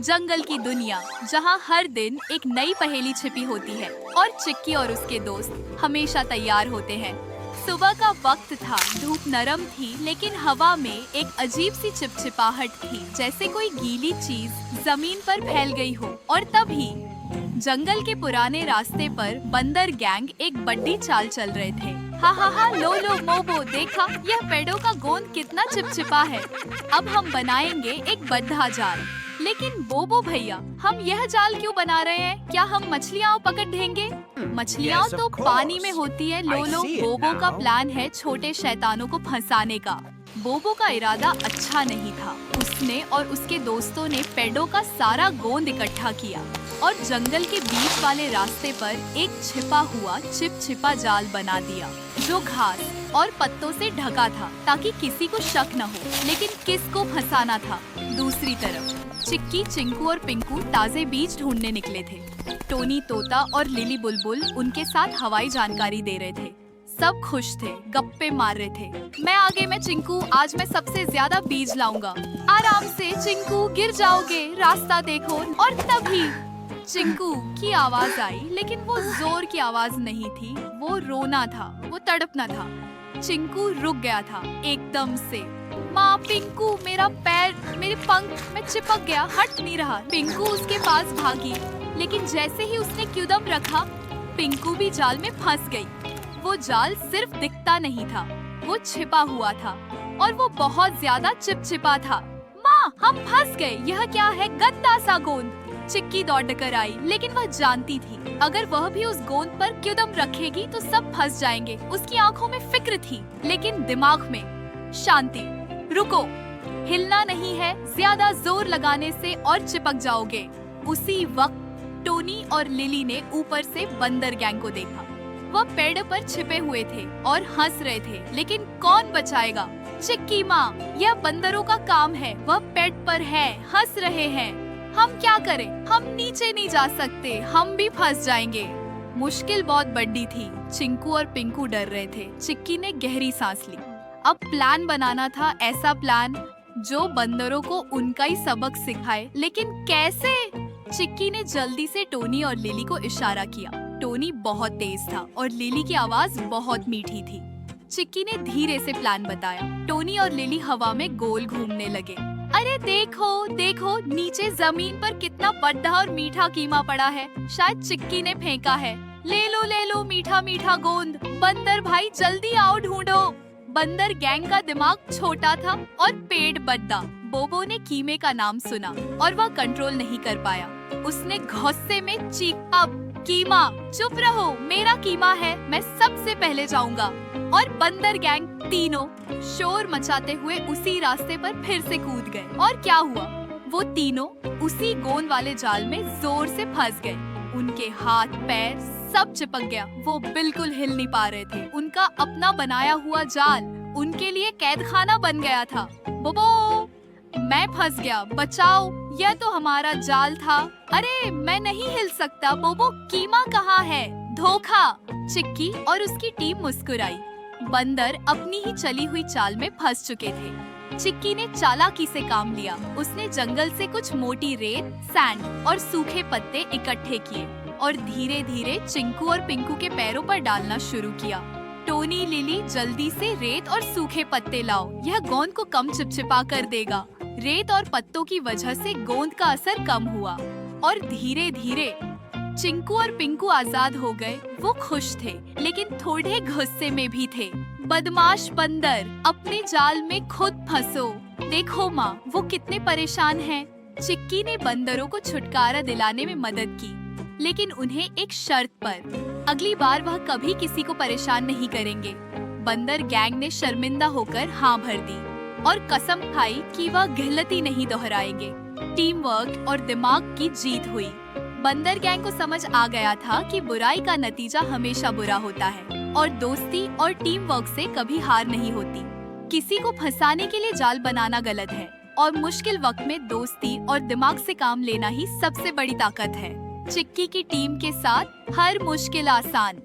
जंगल की दुनिया जहाँ हर दिन एक नई पहेली छिपी होती है और चिक्की और उसके दोस्त हमेशा तैयार होते हैं। सुबह का वक्त था, धूप नरम थी लेकिन हवा में एक अजीब सी चिपचिपाहट थी, जैसे कोई गीली चीज जमीन पर फैल गई हो। और तभी जंगल के पुराने रास्ते पर बंदर गैंग एक बड़ी चाल चल रहे थे। हा हा हा, लो लो मोबो, देखा यह पेड़ों का गोंद कितना चिपचिपा है। अब हम बनाएंगे एक बद्धा जाल। लेकिन बोबो भैया, हम यह जाल क्यों बना रहे हैं? क्या हम मछलियाँ पकड़ देंगे? मछलियाँ Yes, of तो course. पानी में होती है। लो I लो, see it बोबो का now. प्लान है छोटे शैतानों को फंसाने का। बोबो का इरादा अच्छा नहीं था। उसने और उसके दोस्तों ने पेड़ों का सारा गोंद इकट्ठा किया और जंगल के बीच वाले रास्ते पर एक छिपा हुआ चिपचिपा जाल बना दिया, जो घास और पत्तों से ढका था ताकि किसी को शक न हो। लेकिन किसको फंसाना था? दूसरी तरफ चिक्की, चिंकू और पिंकू ताजे बीज ढूंढने निकले थे। टोनी तोता और लिली बुलबुल उनके साथ हवाई जानकारी दे रहे थे। सब खुश थे, गप्पे मार रहे थे। मैं चिंकू, आज मैं सबसे ज्यादा बीज लाऊंगा। आराम से चिंकू, गिर जाओगे, रास्ता देखो। और तभी चिंकू की आवाज आई, लेकिन वो जोर की आवाज नहीं थी, वो रोना था, वो तड़पना था। चिंकू रुक गया था एकदम से। माँ, पिंकू, मेरा पैर, मेरे पंख, मैं चिपक गया, हट नहीं रहा। पिंकू उसके पास भागी, लेकिन जैसे ही उसने कदम रखा, पिंकू भी जाल में फंस गई। वो जाल सिर्फ दिखता नहीं था, वो छिपा हुआ था और वो बहुत ज्यादा चिपचिपा था। माँ, हम फंस गए, यह क्या है? गंदा सा गोंद। चिक्की दौड़ कर आई, लेकिन वह जानती थी अगर वह भी उस गोंद पर कदम रखेगी तो सब फंस जाएंगे। उसकी आंखों में फिक्र थी, लेकिन दिमाग में शांति। रुको, हिलना नहीं है, ज्यादा जोर लगाने से और चिपक जाओगे। उसी वक्त टोनी और लिली ने ऊपर से बंदर गैंग को देखा। वह पेड़ पर छिपे हुए थे और हंस रहे थे, लेकिन कौन बचाएगा? चिक्की माँ, यह बंदरों का काम है, वह पेड़ पर है, हंस रहे हैं। हम क्या करें? हम नीचे नहीं जा सकते, हम भी फंस जाएंगे। मुश्किल बहुत बड़ी थी। चिंकू और पिंकू डर रहे थे। चिक्की ने गहरी सांस ली। अब प्लान बनाना था, ऐसा प्लान जो बंदरों को उनका ही सबक सिखाए। लेकिन कैसे? चिक्की ने जल्दी से टोनी और लिली को इशारा किया। टोनी बहुत तेज था और लिली की आवाज बहुत मीठी थी। चिक्की ने धीरे से प्लान बताया। टोनी और लिली हवा में गोल घूमने लगे। अरे देखो देखो, नीचे जमीन पर कितना बड़ा और मीठा कीमा पड़ा है, शायद चिक्की ने फेंका है। ले लो मीठा मीठा गोंद। बंदर भाई, जल्दी आओ, ढूंढो। बंदर गैंग का दिमाग छोटा था और पेट बड़ा। बोबो ने कीमे का नाम सुना और वह कंट्रोल नहीं कर पाया। उसने गुस्से में चीखा, कीमा चुप रहो, मेरा कीमा है, मैं सबसे पहले जाऊंगा। और बंदर गैंग तीनों शोर मचाते हुए उसी रास्ते पर फिर से कूद गए। और क्या हुआ? वो तीनों उसी गोंद वाले जाल में जोर से फंस गए। उनके हाथ पैर सब चिपक गया, वो बिल्कुल हिल नहीं पा रहे थे। उनका अपना बनाया हुआ जाल उनके लिए कैद खाना बन गया था। बोबो, मैं फंस गया, बचाओ, यह तो हमारा जाल था। अरे मैं नहीं हिल सकता। बोबो, कीमा कहाँ है? धोखा। चिक्की और उसकी टीम मुस्कुराई। बंदर अपनी ही चली हुई चाल में फंस चुके थे। चिक्की ने चालाकी से काम लिया। उसने जंगल से कुछ मोटी रेत, सैंड और सूखे पत्ते इकट्ठे किए और धीरे धीरे चिंकू और पिंकू के पैरों पर डालना शुरू किया। टोनी, लिली, जल्दी से रेत और सूखे पत्ते लाओ, यह गोंद को कम चिपचिपा कर देगा। रेत और पत्तों की वजह से गोंद का असर कम हुआ और धीरे धीरे चिंकू और पिंकू आजाद हो गए। वो खुश थे, लेकिन थोड़े गुस्से में भी थे। बदमाश बंदर, अपने जाल में खुद फंसो। देखो माँ, वो कितने परेशान हैं। चिक्की ने बंदरों को छुटकारा दिलाने में मदद की, लेकिन उन्हें एक शर्त पर। अगली बार वह कभी किसी को परेशान नहीं करेंगे। बंदर गैंग ने शर्मिंदा होकर हाँ भर दी और कसम खाई कि वह गलती नहीं दोहराएंगे। टीम वर्क और दिमाग की जीत हुई। बंदर गैंग को समझ आ गया था कि बुराई का नतीजा हमेशा बुरा होता है और दोस्ती और टीम वर्क से कभी हार नहीं होती। किसी को फंसाने के लिए जाल बनाना गलत है और मुश्किल वक्त में दोस्ती और दिमाग से काम लेना ही सबसे बड़ी ताकत है। चिक्की की टीम के साथ हर मुश्किल आसान।